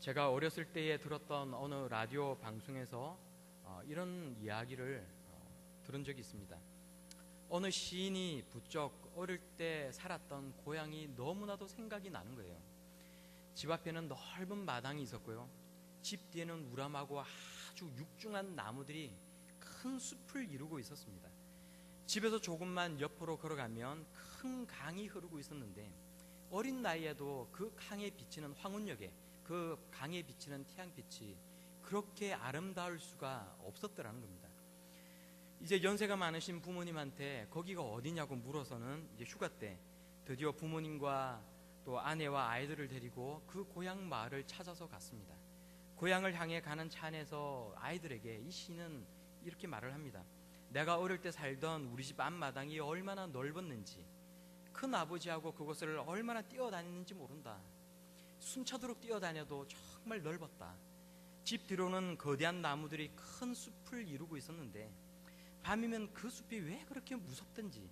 제가 어렸을 때에 들었던 어느 라디오 방송에서 이런 이야기를 들은 적이 있습니다. 어느 시인이 부쩍 어릴 때 살았던 고향이 너무나도 생각이 나는 거예요. 집 앞에는 넓은 마당이 있었고요. 집 뒤에는 우람하고 아주 육중한 나무들이 큰 숲을 이루고 있었습니다. 집에서 조금만 옆으로 걸어가면 큰 강이 흐르고 있었는데 어린 나이에도 그 강에 비치는 황혼역에 그 강에 비치는 태양빛이 그렇게 아름다울 수가 없었더라는 겁니다. 이제 연세가 많으신 부모님한테 거기가 어디냐고 물어서는 이제 휴가 때 드디어 부모님과 또 아내와 아이들을 데리고 그 고향 마을을 찾아서 갔습니다. 고향을 향해 가는 차 안에서 아이들에게 이 시인은 이렇게 말을 합니다. 내가 어릴 때 살던 우리 집 앞마당이 얼마나 넓었는지, 큰 아버지하고 그곳을 얼마나 뛰어다녔는지 모른다. 숨차도록 뛰어다녀도 정말 넓었다. 집 뒤로는 거대한 나무들이 큰 숲을 이루고 있었는데 밤이면 그 숲이 왜 그렇게 무섭던지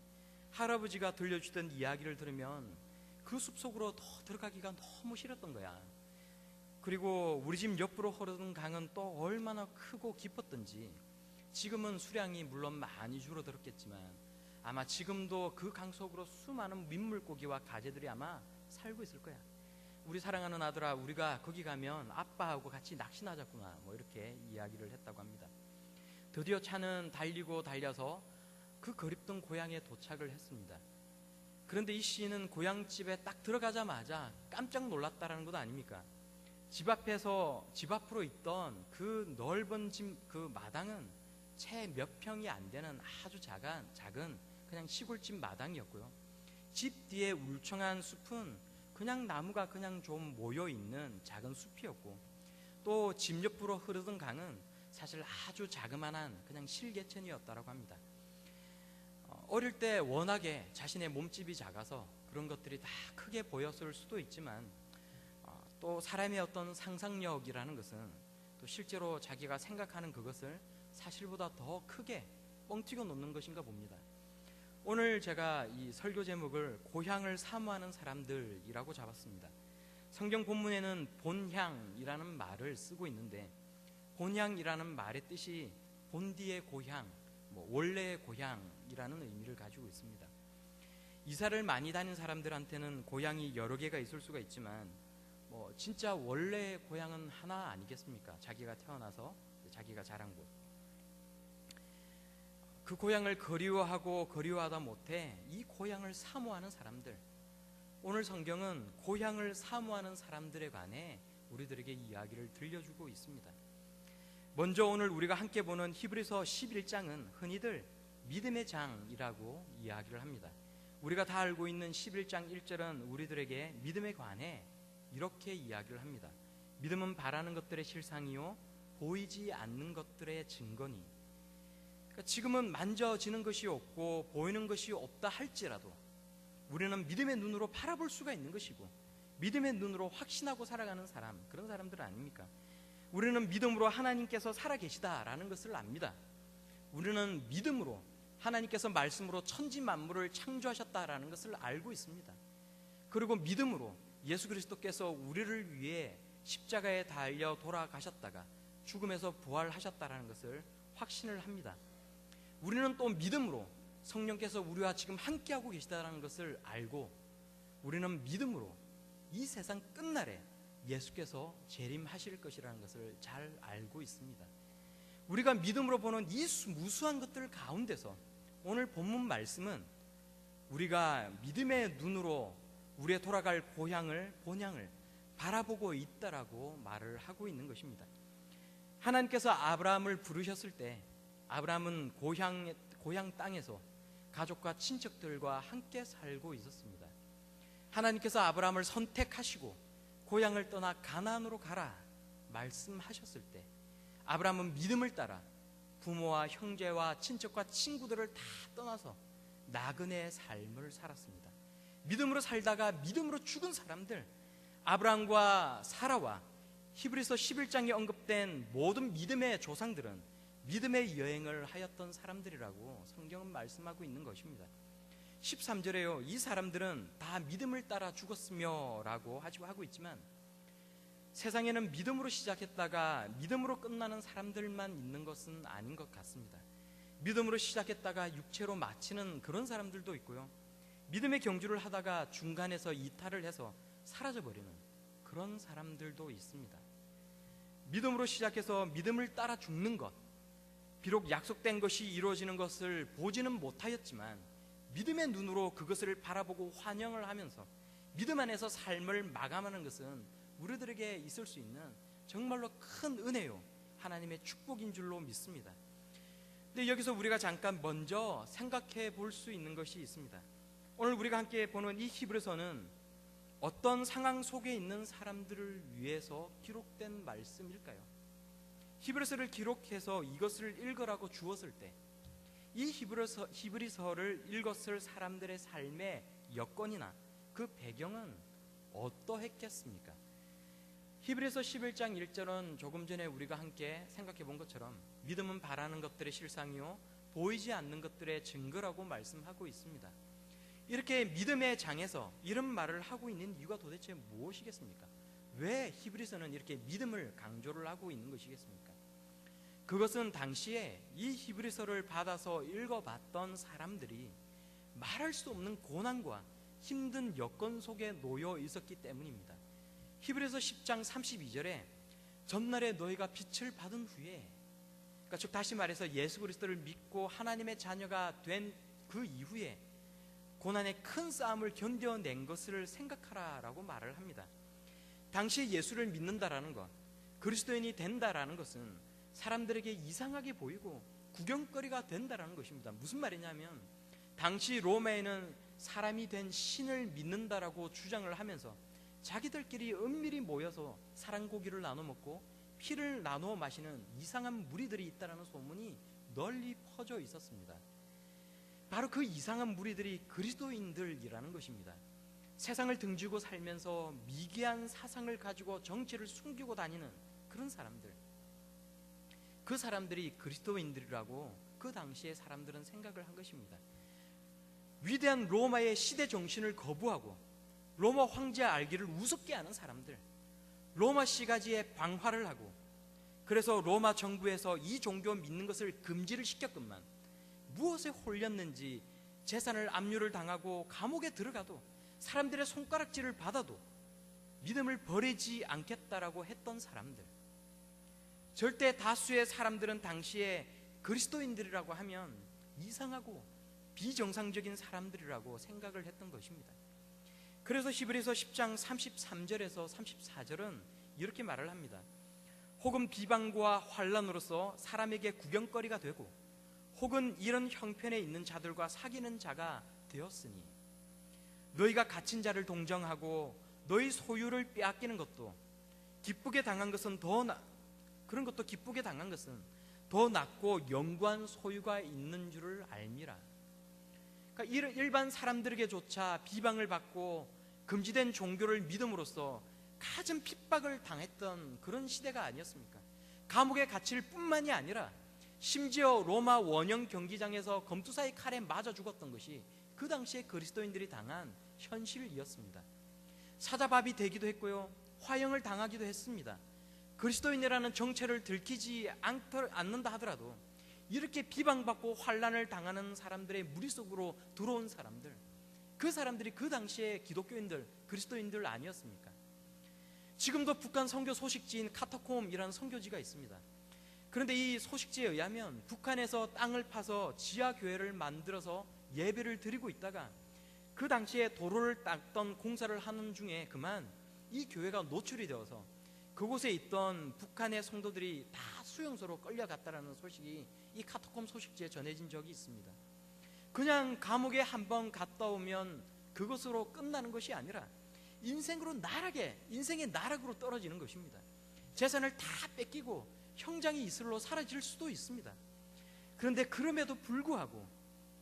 할아버지가 들려주던 이야기를 들으면 그 숲속으로 더 들어가기가 너무 싫었던 거야. 그리고 우리 집 옆으로 흐르는 강은 또 얼마나 크고 깊었던지 지금은 수량이 물론 많이 줄어들었겠지만 아마 지금도 그 강 속으로 수많은 민물고기와 가재들이 아마 살고 있을 거야. 우리 사랑하는 아들아, 우리가 거기 가면 아빠하고 같이 낚시나 자꾸나, 이렇게 이야기를 했다고 합니다. 드디어 차는 달리고 달려서 그 그립던 고향에 도착을 했습니다. 그런데 이 시인은 고향집에 딱 들어가자마자 깜짝 놀랐다라는 것 아닙니까? 집 앞으로 있던 그 넓은 그 마당은 채 몇 평이 안 되는 아주 작은 그냥 시골집 마당이었고요. 집 뒤에 울창한 숲은 그냥 나무가 그냥 좀 모여있는 작은 숲이었고, 또 집 옆으로 흐르던 강은 사실 아주 자그마한 그냥 실개천이었다고 합니다. 어릴 때 워낙에 자신의 몸집이 작아서 그런 것들이 다 크게 보였을 수도 있지만 또 사람의 어떤 상상력이라는 것은 또 실제로 자기가 생각하는 그것을 사실보다 더 크게 뻥튀겨 놓는 것인가 봅니다. 오늘 제가 이 설교 제목을 고향을 사모하는 사람들이라고 잡았습니다. 성경 본문에는 본향이라는 말을 쓰고 있는데 본향이라는 말의 뜻이 본디의 고향, 원래의 고향이라는 의미를 가지고 있습니다. 이사를 많이 다닌 사람들한테는 고향이 여러 개가 있을 수가 있지만 진짜 원래의 고향은 하나 아니겠습니까? 자기가 태어나서 자기가 자란 곳. 그 고향을 그리워하다 못해 이 고향을 사모하는 사람들. 오늘 성경은 고향을 사모하는 사람들에 관해 우리들에게 이야기를 들려주고 있습니다. 먼저 오늘 우리가 함께 보는 히브리서 11장은 흔히들 믿음의 장이라고 이야기를 합니다. 우리가 다 알고 있는 11장 1절은 우리들에게 믿음에 관해 이렇게 이야기를 합니다. 믿음은 바라는 것들의 실상이요 보이지 않는 것들의 증거니. 지금은 만져지는 것이 없고 보이는 것이 없다 할지라도 우리는 믿음의 눈으로 바라볼 수가 있는 것이고 믿음의 눈으로 확신하고 살아가는 사람, 그런 사람들 아닙니까? 우리는 믿음으로 하나님께서 살아계시다라는 것을 압니다. 우리는 믿음으로 하나님께서 말씀으로 천지 만물을 창조하셨다라는 것을 알고 있습니다. 그리고 믿음으로 예수 그리스도께서 우리를 위해 십자가에 달려 돌아가셨다가 죽음에서 부활하셨다라는 것을 확신을 합니다. 우리는 또 믿음으로 성령께서 우리와 지금 함께하고 계시다는 것을 알고 우리는 믿음으로 이 세상 끝날에 예수께서 재림하실 것이라는 것을 잘 알고 있습니다. 우리가 믿음으로 보는 이 무수한 것들 가운데서 오늘 본문 말씀은 우리가 믿음의 눈으로 우리의 돌아갈 본향을 바라보고 있다라고 말을 하고 있는 것입니다. 하나님께서 아브라함을 부르셨을 때 아브라함은 고향 땅에서 가족과 친척들과 함께 살고 있었습니다. 하나님께서 아브라함을 선택하시고 고향을 떠나 가나안으로 가라 말씀하셨을 때 아브라함은 믿음을 따라 부모와 형제와 친척과 친구들을 다 떠나서 나그네의 삶을 살았습니다. 믿음으로 살다가 믿음으로 죽은 사람들, 아브라함과 사라와 히브리서 11장에 언급된 모든 믿음의 조상들은 믿음의 여행을 하였던 사람들이라고 성경은 말씀하고 있는 것입니다. 13절에요. 이 사람들은 다 믿음을 따라 죽었으며 라고 하고 있지만 세상에는 믿음으로 시작했다가 믿음으로 끝나는 사람들만 있는 것은 아닌 것 같습니다. 믿음으로 시작했다가 육체로 마치는 그런 사람들도 있고요, 믿음의 경주를 하다가 중간에서 이탈을 해서 사라져버리는 그런 사람들도 있습니다. 믿음으로 시작해서 믿음을 따라 죽는 것, 비록 약속된 것이 이루어지는 것을 보지는 못하였지만 믿음의 눈으로 그것을 바라보고 환영을 하면서 믿음 안에서 삶을 마감하는 것은 우리들에게 있을 수 있는 정말로 큰 은혜요, 하나님의 축복인 줄로 믿습니다. 근데 여기서 우리가 잠깐 먼저 생각해 볼 수 있는 것이 있습니다. 오늘 우리가 함께 보는 이 히브리서는 어떤 상황 속에 있는 사람들을 위해서 기록된 말씀일까요? 히브리서를 기록해서 이것을 읽으라고 주었을 때 이 히브리서를 읽었을 사람들의 삶의 여건이나 그 배경은 어떠했겠습니까? 히브리서 11장 1절은 조금 전에 우리가 함께 생각해 본 것처럼 믿음은 바라는 것들의 실상이요 보이지 않는 것들의 증거라고 말씀하고 있습니다. 이렇게 믿음의 장에서 이런 말을 하고 있는 이유가 도대체 무엇이겠습니까? 왜 히브리서는 이렇게 믿음을 강조를 하고 있는 것이겠습니까? 그것은 당시에 이 히브리서를 받아서 읽어봤던 사람들이 말할 수 없는 고난과 힘든 여건 속에 놓여 있었기 때문입니다. 히브리서 10장 32절에 전날에 너희가 빛을 받은 후에, 그러니까 즉 다시 말해서 예수 그리스도를 믿고 하나님의 자녀가 된 그 이후에 고난의 큰 싸움을 견뎌낸 것을 생각하라라고 말을 합니다. 당시에 예수를 믿는다라는 것, 그리스도인이 된다라는 것은 사람들에게 이상하게 보이고 구경거리가 된다라는 것입니다. 무슨 말이냐면 당시 로마에는 사람이 된 신을 믿는다라고 주장을 하면서 자기들끼리 은밀히 모여서 사랑고기를 나눠 먹고 피를 나누어 마시는 이상한 무리들이 있다는 소문이 널리 퍼져 있었습니다. 바로 그 이상한 무리들이 그리스도인들이라는 것입니다. 세상을 등지고 살면서 미개한 사상을 가지고 정체를 숨기고 다니는 그런 사람들, 그 사람들이 그리스도인들이라고 그 당시에 사람들은 생각을 한 것입니다. 위대한 로마의 시대 정신을 거부하고 로마 황제 알기를 우습게 하는 사람들, 로마 시가지에 방화를 하고 그래서 로마 정부에서 이 종교 믿는 것을 금지를 시켰건만 무엇에 홀렸는지 재산을 압류를 당하고 감옥에 들어가도 사람들의 손가락질을 받아도 믿음을 버리지 않겠다라고 했던 사람들, 절대 다수의 사람들은 당시에 그리스도인들이라고 하면 이상하고 비정상적인 사람들이라고 생각을 했던 것입니다. 그래서 히브리서 10장 33절에서 34절은 이렇게 말을 합니다. 혹은 비방과 환난으로서 사람에게 구경거리가 되고 혹은 이런 형편에 있는 자들과 사귀는 자가 되었으니 너희가 갇힌 자를 동정하고 너희 소유를 빼앗기는 것도 기쁘게 당한 것은 그런 것도 기쁘게 당한 것은 더 낫고 영구한 소유가 있는 줄을 알미라. 그러니까 일반 사람들에게조차 비방을 받고 금지된 종교를 믿음으로써 가진 핍박을 당했던 그런 시대가 아니었습니까? 감옥에 갇힐 뿐만이 아니라 심지어 로마 원형 경기장에서 검투사의 칼에 맞아 죽었던 것이 그 당시에 그리스도인들이 당한 현실이었습니다. 사자밥이 되기도 했고요, 화형을 당하기도 했습니다. 그리스도인이라는 정체를 들키지 않는다 하더라도 이렇게 비방받고 환난을 당하는 사람들의 무리 속으로 들어온 사람들, 그 사람들이 그 당시에 기독교인들, 그리스도인들 아니었습니까? 지금도 북한 선교 소식지인 카타콤이라는 선교지가 있습니다. 그런데 이 소식지에 의하면 북한에서 땅을 파서 지하교회를 만들어서 예배를 드리고 있다가 그 당시에 도로를 닦던 공사를 하는 중에 그만 이 교회가 노출이 되어서 그곳에 있던 북한의 성도들이 다 수용소로 끌려갔다는 소식이 이 카타콤 소식지에 전해진 적이 있습니다. 그냥 감옥에 한번 갔다 오면 그것으로 끝나는 것이 아니라 인생의 나락으로 떨어지는 것입니다. 재산을 다 뺏기고 형장이 이슬로 사라질 수도 있습니다. 그런데 그럼에도 불구하고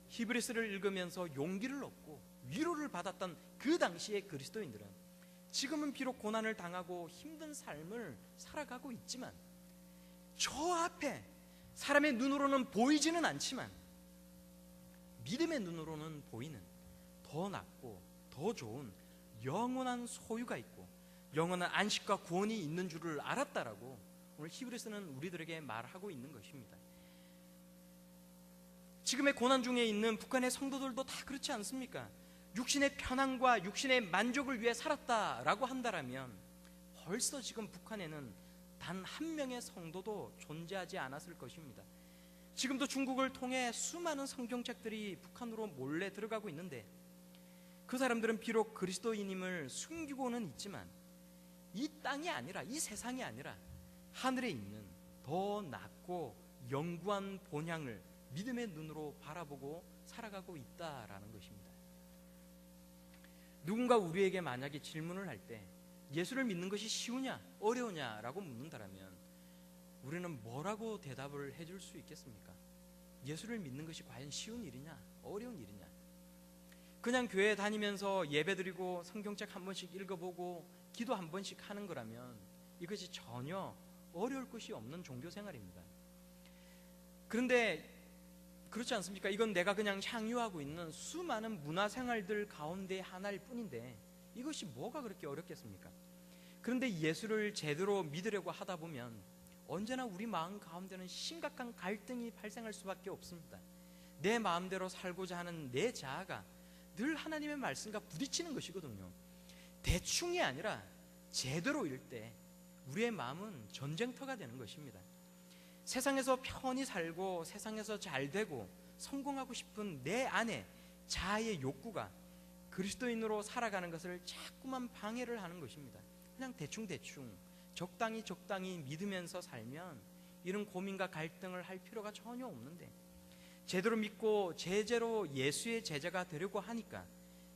히브리서를 읽으면서 용기를 얻고 위로를 받았던 그 당시의 그리스도인들은 지금은 비록 고난을 당하고 힘든 삶을 살아가고 있지만 저 앞에 사람의 눈으로는 보이지는 않지만 믿음의 눈으로는 보이는 더 낫고 더 좋은 영원한 소유가 있고 영원한 안식과 구원이 있는 줄을 알았다라고 오늘 히브리서는 우리들에게 말하고 있는 것입니다. 지금의 고난 중에 있는 북한의 성도들도 다 그렇지 않습니까? 육신의 편안과 육신의 만족을 위해 살았다라고 한다면 벌써 지금 북한에는 단 한 명의 성도도 존재하지 않았을 것입니다. 지금도 중국을 통해 수많은 성경책들이 북한으로 몰래 들어가고 있는데 그 사람들은 비록 그리스도인임을 숨기고는 있지만 이 땅이 아니라, 이 세상이 아니라 하늘에 있는 더 낮고 영구한 본향을 믿음의 눈으로 바라보고 살아가고 있다라는 것입니다. 누군가 우리에게 만약에 질문을 할 때 예수를 믿는 것이 쉬우냐 어려우냐라고 묻는다면 우리는 뭐라고 대답을 해줄 수 있겠습니까? 예수를 믿는 것이 과연 쉬운 일이냐 어려운 일이냐? 그냥 교회 다니면서 예배드리고 성경책 한 번씩 읽어보고 기도 한 번씩 하는 거라면 이것이 전혀 어려울 것이 없는 종교생활입니다. 그런데 그렇지 않습니까? 이건 내가 그냥 향유하고 있는 수많은 문화생활들 가운데 하나일 뿐인데 이것이 뭐가 그렇게 어렵겠습니까? 그런데 예수를 제대로 믿으려고 하다 보면 언제나 우리 마음 가운데는 심각한 갈등이 발생할 수밖에 없습니다. 내 마음대로 살고자 하는 내 자아가 늘 하나님의 말씀과 부딪히는 것이거든요. 대충이 아니라 제대로일 때 우리의 마음은 전쟁터가 되는 것입니다. 세상에서 편히 살고 세상에서 잘 되고 성공하고 싶은 내 안에 자아의 욕구가 그리스도인으로 살아가는 것을 자꾸만 방해를 하는 것입니다. 그냥 대충 적당히 믿으면서 살면 이런 고민과 갈등을 할 필요가 전혀 없는데 제대로 믿고 제대로 예수의 제자가 되려고 하니까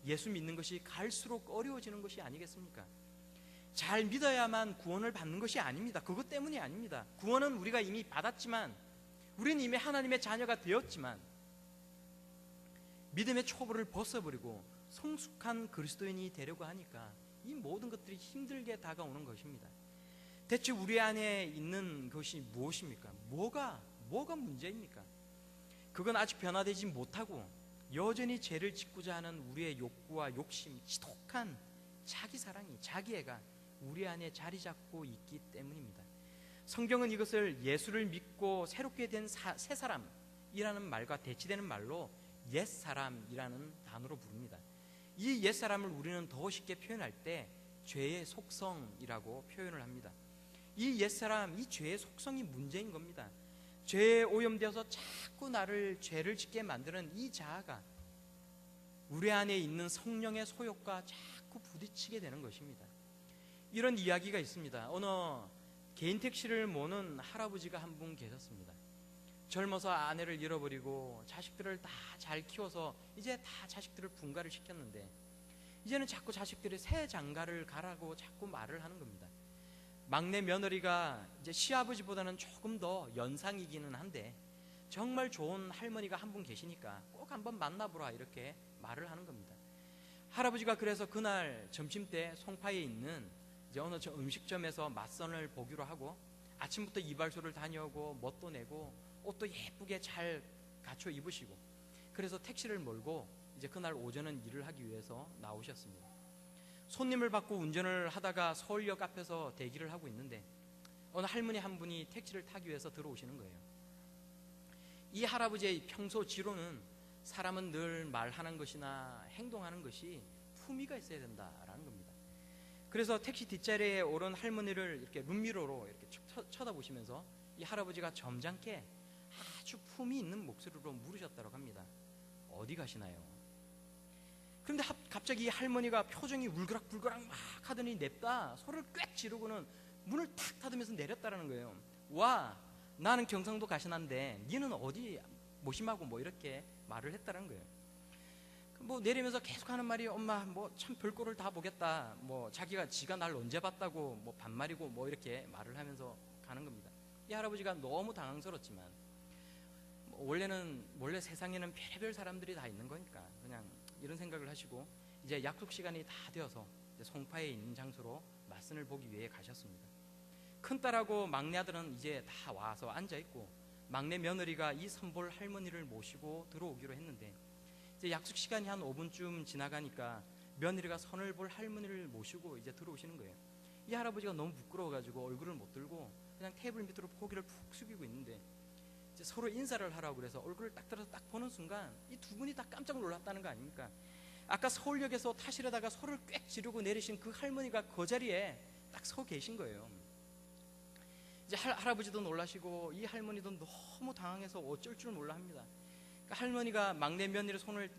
예수 믿는 것이 갈수록 어려워지는 것이 아니겠습니까? 잘 믿어야만 구원을 받는 것이 아닙니다. 그것 때문이 아닙니다. 구원은 우리가 이미 받았지만 우리는 이미 하나님의 자녀가 되었지만 믿음의 초보를 벗어버리고 성숙한 그리스도인이 되려고 하니까 이 모든 것들이 힘들게 다가오는 것입니다. 대체 우리 안에 있는 것이 무엇입니까? 뭐가 문제입니까? 그건 아직 변화되지 못하고 여전히 죄를 짓고자 하는 우리의 욕구와 욕심, 지독한 자기 사랑이, 자기애가 우리 안에 자리 잡고 있기 때문입니다. 성경은 이것을 예수를 믿고 새롭게 된 새 사람이라는 말과 대치되는 말로 옛사람이라는 단어로 부릅니다. 이 옛사람을 우리는 더 쉽게 표현할 때 죄의 속성이라고 표현을 합니다. 이 옛사람, 이 죄의 속성이 문제인 겁니다. 죄에 오염되어서 자꾸 나를 죄를 짓게 만드는 이 자아가 우리 안에 있는 성령의 소욕과 자꾸 부딪히게 되는 것입니다. 이런 이야기가 있습니다. 어느 개인 택시를 모는 할아버지가 한 분 계셨습니다. 젊어서 아내를 잃어버리고 자식들을 다 잘 키워서 이제 다 자식들을 분가를 시켰는데 이제는 자꾸 자식들이 새 장가를 가라고 자꾸 말을 하는 겁니다. 막내 며느리가 이제 시아버지보다는 조금 더 연상이기는 한데 정말 좋은 할머니가 한 분 계시니까 꼭 한번 만나보라 이렇게 말을 하는 겁니다. 할아버지가 그래서 그날 점심때 송파에 있는 이제 어느 음식점에서 맞선을 보기로 하고 아침부터 이발소를 다녀오고 멋도 내고 옷도 예쁘게 잘 갖춰 입으시고 그래서 택시를 몰고 이제 그날 오전은 일을 하기 위해서 나오셨습니다. 손님을 받고 운전을 하다가 서울역 앞에서 대기를 하고 있는데 어느 할머니 한 분이 택시를 타기 위해서 들어오시는 거예요. 이 할아버지의 평소 지로는 사람은 늘 말하는 것이나 행동하는 것이 품위가 있어야 된다라는 겁니다. 그래서 택시 뒷자리에 오른 할머니를 이렇게 룸미러로 이렇게 쳐다보시면서 이 할아버지가 점잖게 아주 품위 있는 목소리로 물으셨다고 합니다. 어디 가시나요? 그런데 갑자기 이 할머니가 표정이 울그락불그락 막 하더니 냅다 소리를 꽥 지르고는 문을 탁 닫으면서 내렸다는 거예요. 와, 나는 경상도 가시나인데 니는 어디 모심하고 뭐 이렇게 말을 했다는 거예요. 뭐 내리면서 계속 하는 말이 엄마 뭐 참 별꼴을 다 보겠다, 뭐 지가 날 언제 봤다고 뭐 반말이고 뭐 이렇게 말을 하면서 가는 겁니다. 이 할아버지가 너무 당황스럽지만 원래 세상에는 별의별 사람들이 다 있는 거니까 그냥 이런 생각을 하시고 이제 약속 시간이 다 되어서 이제 송파에 있는 장소로 맞선을 보기 위해 가셨습니다. 큰딸하고 막내 아들은 이제 다 와서 앉아 있고 막내 며느리가 이 선볼 할머니를 모시고 들어오기로 했는데 이제 약속 시간이 한 5분쯤 지나가니까 며느리가 선을 볼 할머니를 모시고 이제 들어오시는 거예요. 이 할아버지가 너무 부끄러워가지고 얼굴을 못 들고 그냥 테이블 밑으로 고개를 푹 숙이고 있는데 이제 서로 인사를 하라고 그래서 얼굴을 딱 들어서 딱 보는 순간 이 두 분이 다 깜짝 놀랐다는 거 아닙니까? 아까 서울역에서 타시려다가 소를 꽥 지르고 내리신 그 할머니가 그 자리에 딱 서 계신 거예요. 이제 할아버지도 놀라시고 이 할머니도 너무 당황해서 어쩔 줄 몰라 합니다. 그러니까 할머니가 막내 며느리 손을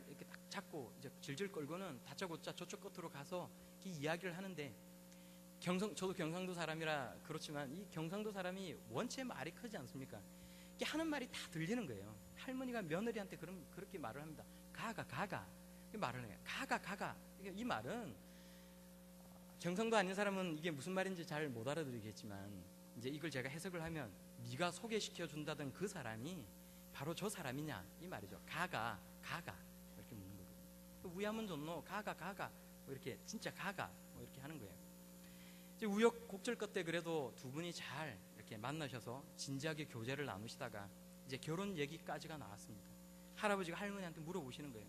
이렇게 딱 잡고 이제 질질 끌고는 다짜고짜 저쪽 끝으로 가서 이 이야기를 하는데 저도 경상도 사람이라 그렇지만 이 경상도 사람이 원체 말이 크지 않습니까? 이게 하는 말이 다 들리는 거예요. 할머니가 며느리한테 그렇게 말을 합니다. 가가 말을 해요. 가가 이 말은 경상도 아닌 사람은 이게 무슨 말인지 잘 못 알아들으겠지만 이제 이걸 제가 해석을 하면 네가 소개시켜 준다던 그 사람이 바로 저 사람이냐 이 말이죠. 가가 이렇게 묻는 거거든요. 우야문 존노 가가 뭐 이렇게 진짜 가가 뭐 이렇게 하는 거예요. 이제 우여곡절 끝에 그래도 두 분이 잘 이렇게 만나셔서 진지하게 교제를 나누시다가 이제 결혼 얘기까지가 나왔습니다. 할아버지가 할머니한테 물어보시는 거예요.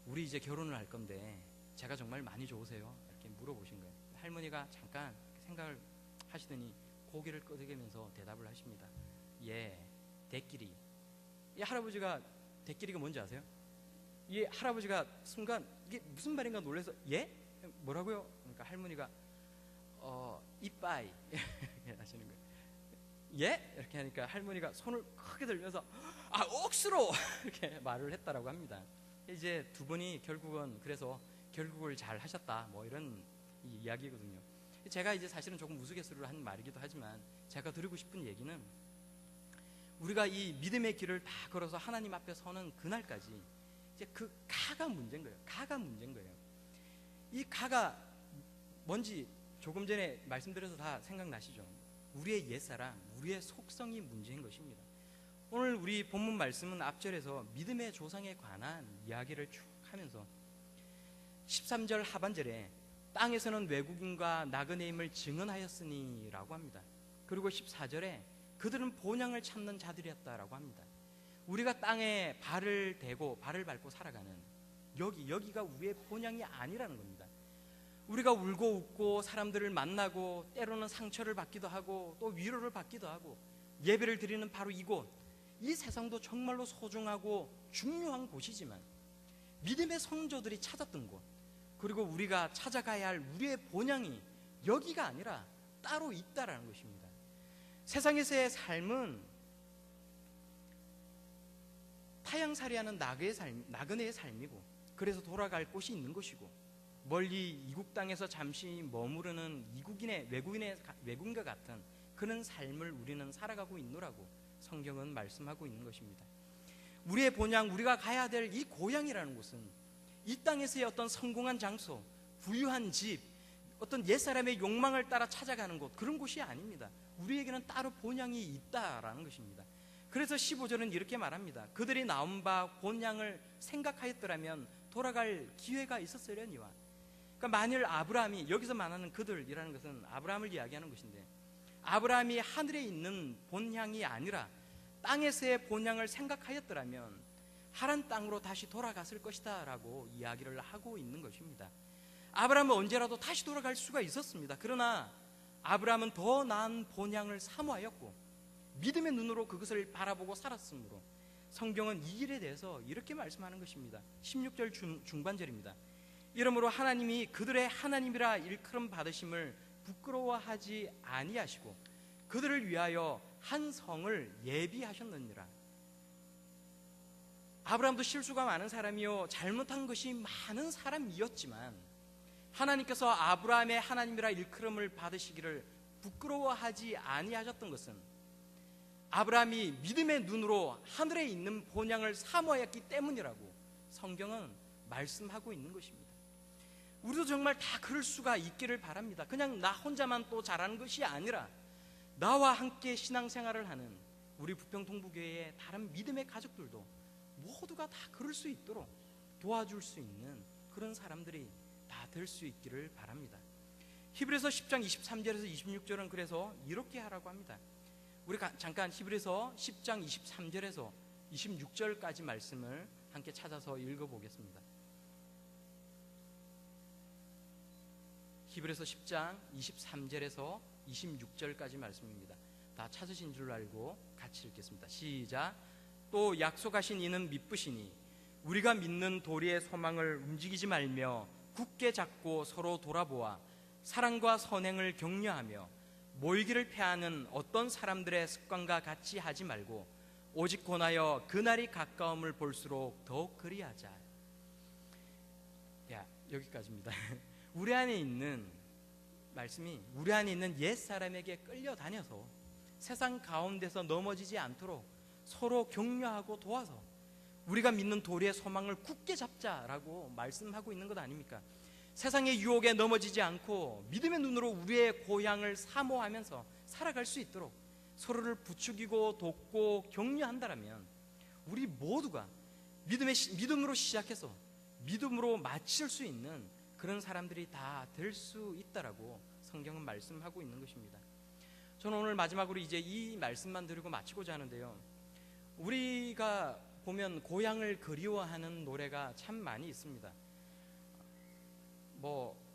우리 이제 결혼을 할 건데 제가 정말 많이 좋으세요? 이렇게 물어보신 거예요. 할머니가 잠깐 생각을 하시더니 고개를 끄덕이면서 대답을 하십니다. 예, 대끼리. 이 할아버지가 대끼리가 뭔지 아세요? 이 할아버지가 순간 이게 무슨 말인가 놀라서 예? 뭐라고요? 그러니까 할머니가 이빠이 이렇게 하시는 거예요. 예? 이렇게 하니까 할머니가 손을 크게 들면서 억수로 이렇게 말을 했다라고 합니다. 이제 두 분이 결국은 그래서 결국을 잘 하셨다 뭐 이런 이야기거든요. 제가 이제 사실은 조금 우스갯소리로 한 말이기도 하지만 제가 드리고 싶은 얘기는 우리가 이 믿음의 길을 다 걸어서 하나님 앞에 서는 그날까지 이제 그 가가 문제인 거예요. 가가 문제인 거예요. 이 가가 뭔지 조금 전에 말씀드려서 다 생각나시죠? 우리의 옛사람, 우리의 속성이 문제인 것입니다. 오늘 우리 본문 말씀은 앞절에서 믿음의 조상에 관한 이야기를 쭉 하면서 13절 하반절에 땅에서는 외국인과 나그네임을 증언하였으니 라고 합니다. 그리고 14절에 그들은 본향을 찾는 자들이었다라고 합니다. 우리가 땅에 발을 대고 발을 밟고 살아가는 여기가 우리의 본향이 아니라는 겁니다. 우리가 울고 웃고 사람들을 만나고 때로는 상처를 받기도 하고 또 위로를 받기도 하고 예배를 드리는 바로 이곳, 이 세상도 정말로 소중하고 중요한 곳이지만 믿음의 성도들이 찾았던 곳, 그리고 우리가 찾아가야 할 우리의 본향이 여기가 아니라 따로 있다라는 것입니다. 세상에서의 삶은 타향살이하는 나그네의 삶이고 그래서 돌아갈 곳이 있는 것이고 멀리 이국 땅에서 잠시 머무르는 외국인과 같은 그런 삶을 우리는 살아가고 있노라고 성경은 말씀하고 있는 것입니다. 우리의 본향, 우리가 가야 될 이 고향이라는 곳은 이 땅에서의 어떤 성공한 장소, 부유한 집, 어떤 옛사람의 욕망을 따라 찾아가는 곳, 그런 곳이 아닙니다. 우리에게는 따로 본향이 있다라는 것입니다. 그래서 15절은 이렇게 말합니다. 그들이 나온 바 본향을 생각하였더라면 돌아갈 기회가 있었으려니와. 그러니까 만일 아브라함이, 여기서 말하는 그들이라는 것은 아브라함을 이야기하는 것인데, 아브라함이 하늘에 있는 본향이 아니라 땅에서의 본향을 생각하였더라면 하란 땅으로 다시 돌아갔을 것이다 라고 이야기를 하고 있는 것입니다. 아브라함은 언제라도 다시 돌아갈 수가 있었습니다. 그러나 아브라함은 더 나은 본향을 사모하였고 믿음의 눈으로 그것을 바라보고 살았으므로 성경은 이 일에 대해서 이렇게 말씀하는 것입니다. 16절 중반절입니다. 이러므로 하나님이 그들의 하나님이라 일컬음 받으심을 부끄러워하지 아니하시고 그들을 위하여 한 성을 예비하셨느니라. 아브라함도 실수가 많은 사람이요 잘못한 것이 많은 사람이었지만 하나님께서 아브라함의 하나님이라 일컬음을 받으시기를 부끄러워하지 아니하셨던 것은 아브라함이 믿음의 눈으로 하늘에 있는 본향을 사모하였기 때문이라고 성경은 말씀하고 있는 것입니다. 우리도 정말 다 그럴 수가 있기를 바랍니다. 그냥 나 혼자만 또 잘하는 것이 아니라 나와 함께 신앙생활을 하는 우리 부평동부교회의 다른 믿음의 가족들도 모두가 다 그럴 수 있도록 도와줄 수 있는 그런 사람들이 다 될 수 있기를 바랍니다. 히브리서 10장 23절에서 26절은 그래서 이렇게 하라고 합니다. 우리 잠깐 히브리서 10장 23절에서 26절까지 말씀을 함께 찾아서 읽어보겠습니다. 히브리서 10장 23절에서 26절까지 말씀입니다. 다 찾으신 줄 알고 같이 읽겠습니다. 시작. 또 약속하신 이는 미쁘시니 우리가 믿는 도리의 소망을 움직이지 말며 굳게 잡고 서로 돌아보아 사랑과 선행을 격려하며 모이기를 패하는 어떤 사람들의 습관과 같이 하지 말고 오직 권하여 그날이 가까움을 볼수록 더욱 그리하자. 여기까지입니다. 우리 안에 있는 말씀이 우리 안에 있는 옛사람에게 끌려다녀서 세상 가운데서 넘어지지 않도록 서로 격려하고 도와서 우리가 믿는 도리의 소망을 굳게 잡자라고 말씀하고 있는 것 아닙니까? 세상의 유혹에 넘어지지 않고 믿음의 눈으로 우리의 고향을 사모하면서 살아갈 수 있도록 서로를 부추기고 돕고 격려한다면 우리 모두가 믿음으로 시작해서 믿음으로 마칠 수 있는 그런 사람들이 다 될 수 있다라고 성경은 말씀하고 있는 것입니다. 저는 오늘 마지막으로 이제 이 말씀만 드리고 마치고자 하는데요. 우리가 보면 고향을 그리워하는 노래가 참 많이 있습니다.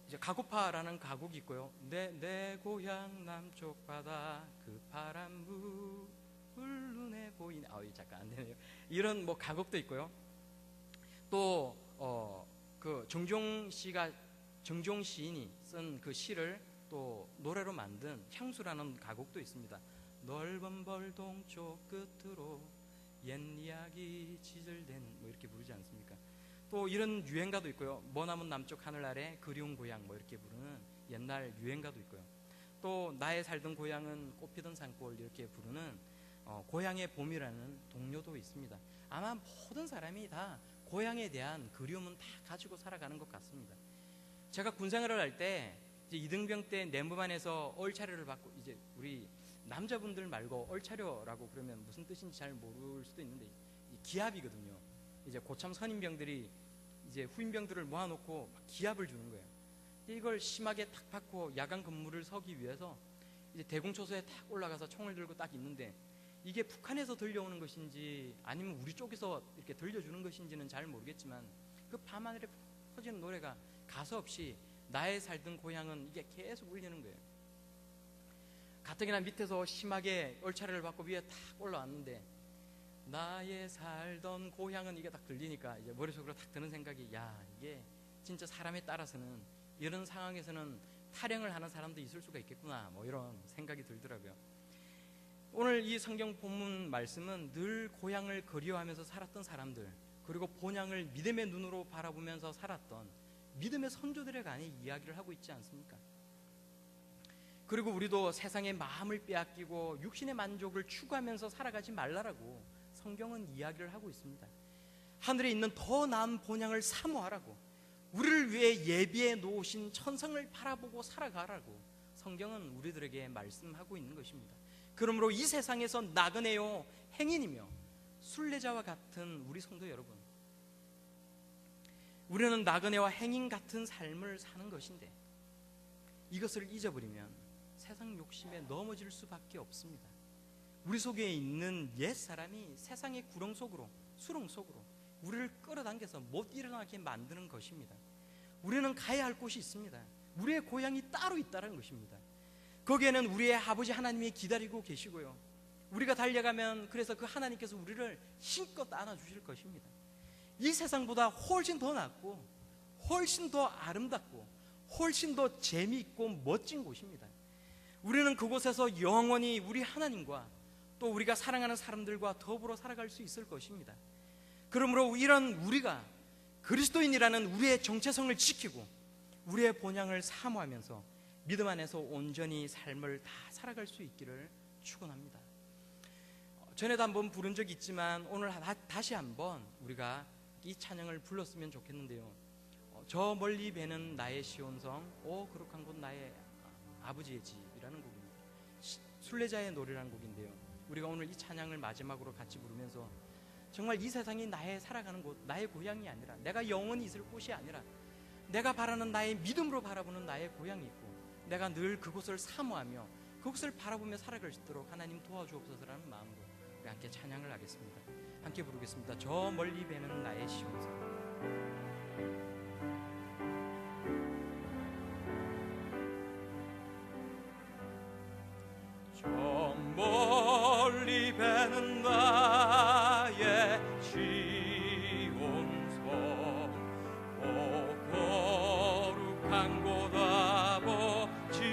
이제 가고파라는 가곡이 있고요. 내 고향 남쪽 바다 그 파란 물 눈에 보이네. 잠깐 안 되네요. 이런 가곡도 있고요. 또 그 정종 시인이 쓴 그 시를 또 노래로 만든 향수라는 가곡도 있습니다. 넓은 벌동 쪽 끝으로 옛 이야기 지절된 이렇게 부르지 않습니까? 또 이런 유행가도 있고요. 머나먼 남쪽 하늘 아래 그리운 고향 이렇게 부르는 옛날 유행가도 있고요. 또 나의 살던 고향은 꽃피던 산골 이렇게 부르는 고향의 봄이라는 동요도 있습니다. 아마 모든 사람이 다 고향에 대한 그리움은 다 가지고 살아가는 것 같습니다. 제가 군생활을 할 때 이등병 때 내무반에서 얼차려를 받고, 이제 우리 남자분들 말고 얼차려라고 그러면 무슨 뜻인지 잘 모를 수도 있는데 기합이거든요. 이제 고참 선임병들이 이제 후임병들을 모아놓고 기합을 주는 거예요. 이걸 심하게 탁 받고 야간 근무를 서기 위해서 이제 대공초소에 탁 올라가서 총을 들고 딱 있는데, 이게 북한에서 들려오는 것인지 아니면 우리 쪽에서 이렇게 들려주는 것인지는 잘 모르겠지만 그 밤하늘에 퍼지는 노래가 가사 없이 나의 살던 고향은 이게 계속 울리는 거예요. 가뜩이나 밑에서 심하게 얼차려를 받고 위에 탁 올라왔는데 나의 살던 고향은 이게 딱 들리니까 이제 머릿속으로 딱 드는 생각이, 이게 진짜 사람에 따라서는 이런 상황에서는 탈영을 하는 사람도 있을 수가 있겠구나, 이런 생각이 들더라고요. 오늘 이 성경 본문 말씀은 늘 고향을 그리워하면서 살았던 사람들, 그리고 본향을 믿음의 눈으로 바라보면서 살았던 믿음의 선조들에 관해 이야기를 하고 있지 않습니까? 그리고 우리도 세상의 마음을 빼앗기고 육신의 만족을 추구하면서 살아가지 말라라고 성경은 이야기를 하고 있습니다. 하늘에 있는 더 나은 본향을 사모하라고, 우리를 위해 예비해 놓으신 천성을 바라보고 살아가라고 성경은 우리들에게 말씀하고 있는 것입니다. 그러므로 이 세상에서 나그네요 행인이며 순례자와 같은 우리 성도 여러분, 우리는 나그네와 행인 같은 삶을 사는 것인데 이것을 잊어버리면 세상 욕심에 넘어질 수밖에 없습니다. 우리 속에 있는 옛사람이 세상의 구렁 속으로, 수렁 속으로 우리를 끌어당겨서 못 일어나게 만드는 것입니다. 우리는 가야 할 곳이 있습니다. 우리의 고향이 따로 있다는 것입니다. 거기에는 우리의 아버지 하나님이 기다리고 계시고요, 우리가 달려가면 그래서 그 하나님께서 우리를 힘껏 안아주실 것입니다. 이 세상보다 훨씬 더 낫고 훨씬 더 아름답고 훨씬 더 재미있고 멋진 곳입니다. 우리는 그곳에서 영원히 우리 하나님과 또 우리가 사랑하는 사람들과 더불어 살아갈 수 있을 것입니다. 그러므로 이런 우리가 그리스도인이라는 우리의 정체성을 지키고 우리의 본향을 사모하면서 믿음 안에서 온전히 삶을 다 살아갈 수 있기를 축원합니다. 전에도 한번 부른 적이 있지만 오늘 다시 한번 우리가 이 찬양을 불렀으면 좋겠는데요. 저 멀리 배는 나의 시온성, 오 거룩한 곳 나의 아버지의 집이라는 곡입니다. 순례자의 노래라는 곡인데요, 우리가 오늘 이 찬양을 마지막으로 같이 부르면서 정말 이 세상이 나의 살아가는 곳, 나의 고향이 아니라, 내가 영원히 있을 곳이 아니라 내가 바라는 나의 믿음으로 바라보는 나의 고향이 있고 내가 늘 그곳을 사모하며 그곳을 바라보며 살아갈 수 있도록 하나님 도와주옵소서라는 마음으로 우리 함께 찬양을 하겠습니다. 함께 부르겠습니다. 저 멀리 배는 나의 시온성. 멀리 배는 나의 지온성 거룩한 곳 아버지지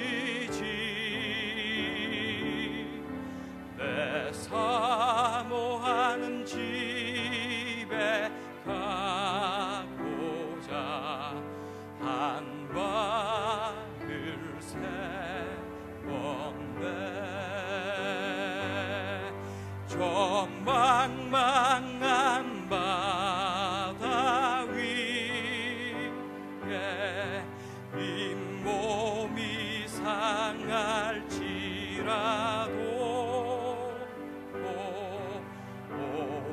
내 사모하는 집에 가고자 한 발을 세웠네 저 망망한 바다 위에 잇몸이 상할지라도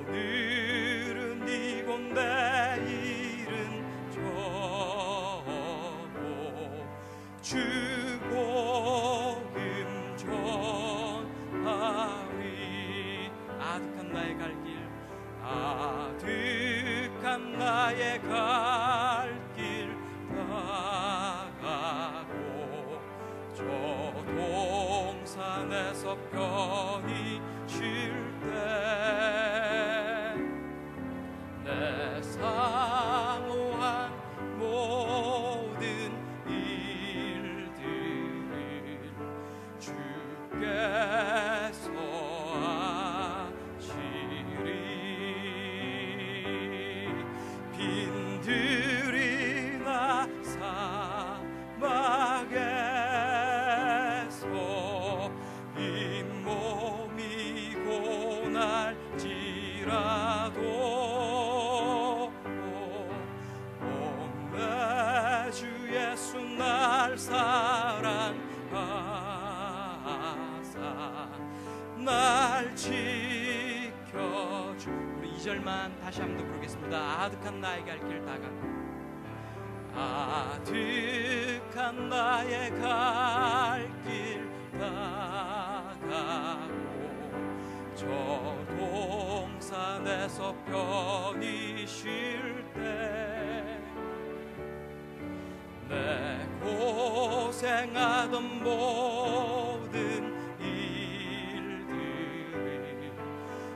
오늘은 이곳 내일은 저곳 주 복음 전하리 아득한 나의 갈 길 아득한 나의 갈 길 나가고 저 동산에서 편히 쉴 때 내 사모한 모든 일들을 주께서 하시리 빈들이나 사막에서 잇몸이 고날지라도 내 주 예수 날 사랑하사 날 지켜주 우리 2절만 다시 한 번 더 부르겠습니다. 아득한 나의 갈 길 다가고 아득한 나의 갈 길 다가고 저 동산에서 편히 쉴 때 내 고생하던 모든 일들을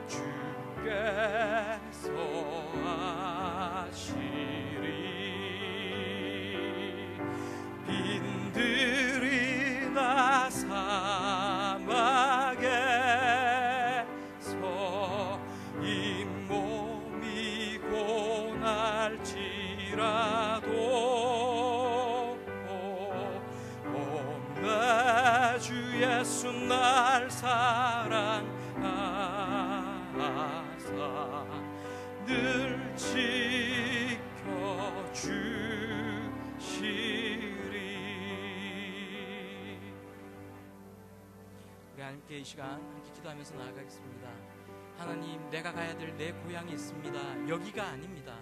주께서 하시리 빈들이나 사막에서 잇몸이 고날지라도 내 주 예수 날 사랑하사 늘 지켜주시리. 우리 함께 이 시간 함께 기도하면서 나아가겠습니다. 하나님, 내가 가야 될 내 고향이 있습니다. 여기가 아닙니다.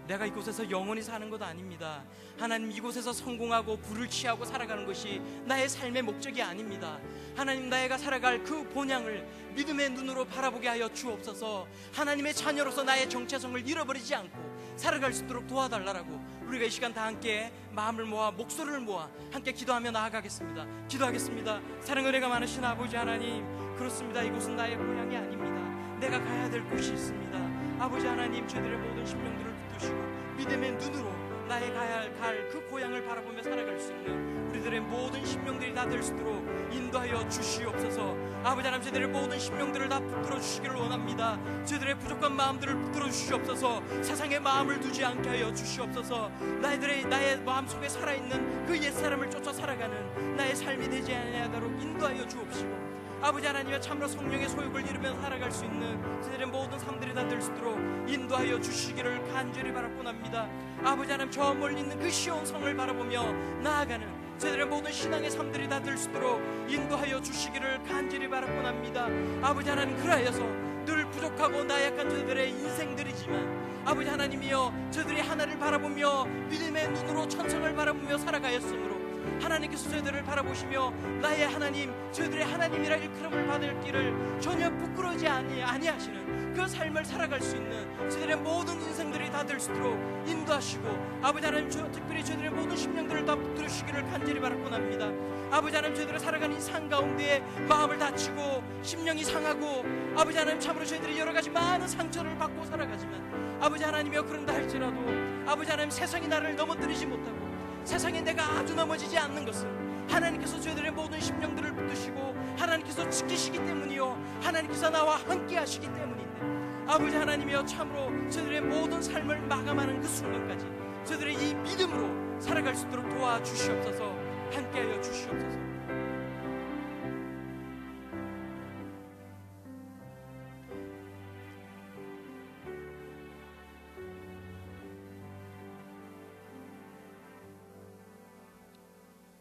내가 이곳에서 영원히 사는 것도 아닙니다. 하나님, 이곳에서 성공하고 부를 취하고 살아가는 것이 나의 삶의 목적이 아닙니다. 하나님, 나이가 살아갈 그 본향을 믿음의 눈으로 바라보게 하여 주옵소서. 하나님의 자녀로서 나의 정체성을 잃어버리지 않고 살아갈 수 있도록 도와달라고 우리가 이 시간 다 함께 마음을 모아 목소리를 모아 함께 기도하며 나아가겠습니다. 기도하겠습니다. 사랑 은혜가 많으신 아버지 하나님, 그렇습니다. 이곳은 나의 고향이 아닙니다. 내가 가야 될 곳이 있습니다. 아버지 하나님, 저희들의 모든 심령들을 붙드시고 믿음의 눈으로 나의 가야 갈 그 고향을 바라보며 살아갈 수 있는 우리들의 모든 심령들이 다 될 수 있도록 인도하여 주시옵소서. 아버지 하나님, 저희들의 모든 심령들을 다 붙들어 주시기를 원합니다. 저희들의 부족한 마음들을 붙들어 주시옵소서. 세상의 마음을 두지 않게 하여 주시옵소서. 나의 마음속에 살아있는 그 옛사람을 쫓아 살아가는 나의 삶이 되지 아니하도록 인도하여 주옵시고, 아버지 하나님의 참으로 성령의 소욕을 이루며 살아갈 수 있는 저희들의 모든 삶들이 다 될 수 있도록 인도하여 주시기를 간절히 바라곤 합니다. 아버지 하나님, 저 멀리 있는 그 시온 성을 바라보며 나아가는 저희들의 모든 신앙의 삶들이 다 될 수 있도록 인도하여 주시기를 간절히 바라곤 합니다. 아버지 하나님, 그라여서 늘 부족하고 나약한 저희들의 인생들이지만 아버지 하나님이여, 저희들이 하나를 바라보며 믿음의 눈으로 천성을 바라보며 살아가였으므로 하나님께서 저희들을 바라보시며 나의 하나님, 저희들의 하나님이라 일컬음을 받을 길을 전혀 부끄러워하지 아니하시는 그 삶을 살아갈 수 있는 저희들의 모든 인생들이 다 될 수 있도록 인도하시고, 아버지 하나님, 특별히 저희들의 모든 심령들을 다 붙들으시기를 간절히 바라고 납니다. 아버지 하나님, 저희들이 살아가는 이 삶 가운데 마음을 다치고 심령이 상하고, 아버지 하나님, 참으로 저희들이 여러 가지 많은 상처를 받고 살아가지만, 아버지 하나님이여, 그런다 할지라도 아버지 하나님, 세상이 나를 넘어뜨리지 못하고 세상에 내가 아주 넘어지지 않는 것은 하나님께서 저희들의 모든 심령들을 붙드시고 하나님께서 지키시기 때문이요, 하나님께서 나와 함께 하시기 때문인데, 아버지 하나님이여, 참으로 저희들의 모든 삶을 마감하는 그 순간까지 저희들의 이 믿음으로 살아갈 수 있도록 도와주시옵소서. 함께하여 주시옵소서.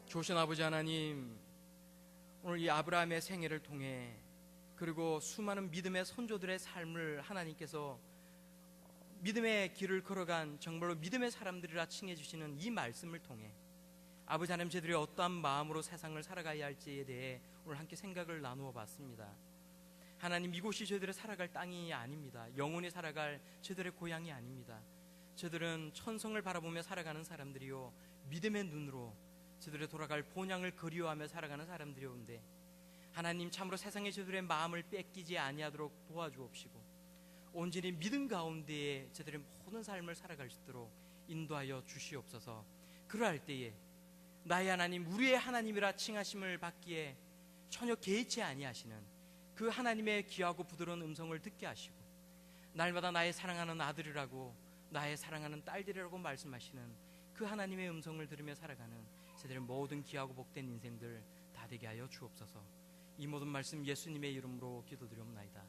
좋으신 아버지 하나님, 오늘 이 아브라함의 생애를 통해, 그리고 수많은 믿음의 선조들의 삶을 하나님께서 믿음의 길을 걸어간 정말로 믿음의 사람들이라 칭해 주시는 이 말씀을 통해 아버지 하나님, 저희들이 어떠한 마음으로 세상을 살아가야 할지에 대해 오늘 함께 생각을 나누어 봤습니다. 하나님, 이곳이 저희들의 살아갈 땅이 아닙니다. 영원히 살아갈 저희들의 고향이 아닙니다. 저희들은 천성을 바라보며 살아가는 사람들이요, 믿음의 눈으로 저희들의 돌아갈 본향을 그리워하며 살아가는 사람들이온데, 하나님, 참으로 세상에 저희들의 마음을 뺏기지 아니하도록 도와주옵시고 온전히 믿음 가운데에 저희들의 모든 삶을 살아갈 수 있도록 인도하여 주시옵소서. 그러할 때에 나의 하나님, 우리의 하나님이라 칭하심을 받기에 전혀 개의치 아니하시는 그 하나님의 귀하고 부드러운 음성을 듣게 하시고, 날마다 나의 사랑하는 아들이라고, 나의 사랑하는 딸들이라고 말씀하시는 그 하나님의 음성을 들으며 살아가는 저희들의 모든 귀하고 복된 인생들 다 되게 하여 주옵소서. 이 모든 말씀 예수님의 이름으로 기도드리옵나이다.